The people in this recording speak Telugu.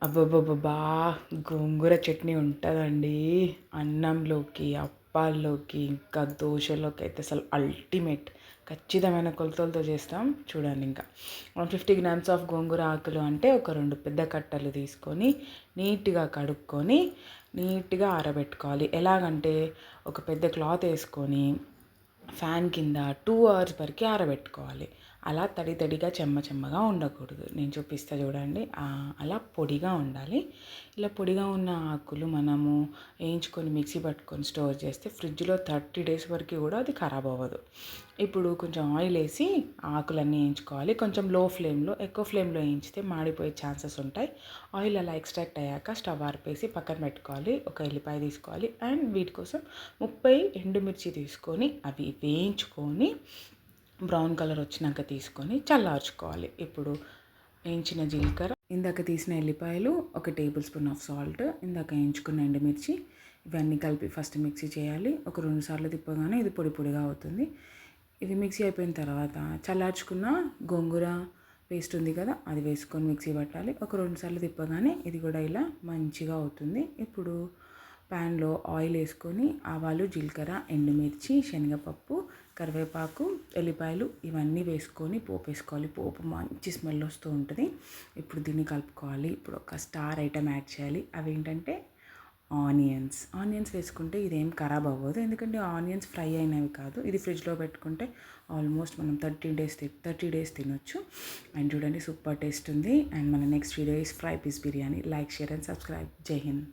అబ్బబ్బబ్బబ్బా! గోంగూర చట్నీ ఉంటదండి. అన్నంలోకి, అప్పాల్లోకి, ఇంకా దోసలోకి అయితే అసలు అల్టిమేట్. ఖచ్చితమైన కొలతలతో చేస్తాం. చూడండింకా. 150 గ్రామ్స్ ఆఫ్ గోంగూర ఆకులు అంటే ఒక 2 పెద్ద కట్టలు తీసుకొని, నీట్‌గా కడుక్కొని, నీట్‌గా ఆరబెట్టుకోవాలి. ఎలాగంటే ఒక పెద్ద క్లాత్ ఏసుకొని ఫ్యాన్ కింద 2 అవర్స్ వరకి ఆరబెట్టుకోవాలి. అలా తడి తడిగా చెమ్మగా ఉండకూడదు. నేను చూపిస్తా చూడండి. అలా పొడిగా ఉండాలి. ఇలా పొడిగా ఉన్న ఆకులు మనము వేయించుకొని మిక్సీ పట్టుకొని స్టోర్ చేస్తే ఫ్రిడ్జ్‌లో 30 డేస్ వరకు కూడా అది ఖరాబ్ అవ్వదు. ఇప్పుడు కొంచెం ఆయిల్ వేసి ఆకులన్నీ వేయించుకోవాలి. కొంచెం లో ఫ్లేమ్‌లో, ఎక్కువ ఫ్లేమ్‌లో వేయించితే మాడిపోయే ఛాన్సెస్ ఉంటాయి. ఆయిల్ అలా ఎక్స్ట్రాక్ట్ అయ్యాక స్టవ్ ఆర్పేసి పక్కన పెట్టుకోవాలి. ఒక ఎల్లిపాయ తీసుకోవాలి అండ్ వీటి కోసం 30 ఎండుమిర్చి తీసుకొని అవి వేయించుకొని బ్రౌన్ కలర్ వచ్చినాక తీసుకొని చల్లార్చుకోవాలి. ఇప్పుడు వేయించిన జీలకర్ర, ఇందాక తీసిన ఎల్లిపాయలు, ఒక టేబుల్ స్పూన్ ఆఫ్ సాల్ట్, ఇందాక వేయించుకున్న ఎండుమిర్చి, ఇవన్నీ కలిపి ఫస్ట్ మిక్సీ చేయాలి. ఒక 2 సార్లు తిప్పగానే ఇది పొడి పొడిగా అవుతుంది. ఇది మిక్సీ అయిపోయిన తర్వాత చల్లార్చుకున్న గోంగూర పేస్ట్ ఉంది కదా, అది వేసుకొని మిక్సీ పట్టాలి. ఒక 2 సార్లు తిప్పగానే ఇది కూడా ఇలా మంచిగా అవుతుంది. ఇప్పుడు ప్యాన్లో ఆయిల్ వేసుకొని ఆవాలు, జీలకర్ర, ఎండుమిర్చి, శనగపప్పు, కరివేపాకు, ఎల్లిపాయలు ఇవన్నీ వేసుకొని పోపు వేసుకోవాలి. పోపు మంచి స్మెల్ వస్తూ ఉంటుంది. ఇప్పుడు దీన్ని కలుపుకోవాలి. ఇప్పుడు ఒక స్టార్ ఐటమ్ యాడ్ చేయాలి. అవి ఏంటంటే ఆనియన్స్ వేసుకుంటే ఇదేం ఖరాబ్ అవ్వదు. ఎందుకంటే ఆనియన్స్ ఫ్రై అయినవి కాదు. ఇది ఫ్రిడ్జ్లో పెట్టుకుంటే ఆల్మోస్ట్ మనం 30 డేస్ తినొచ్చు. అండ్ చూడండి సూపర్ టేస్ట్ ఉంది. అండ్ మన next video is fry piece biryani. Like, share and subscribe. జై హింద్.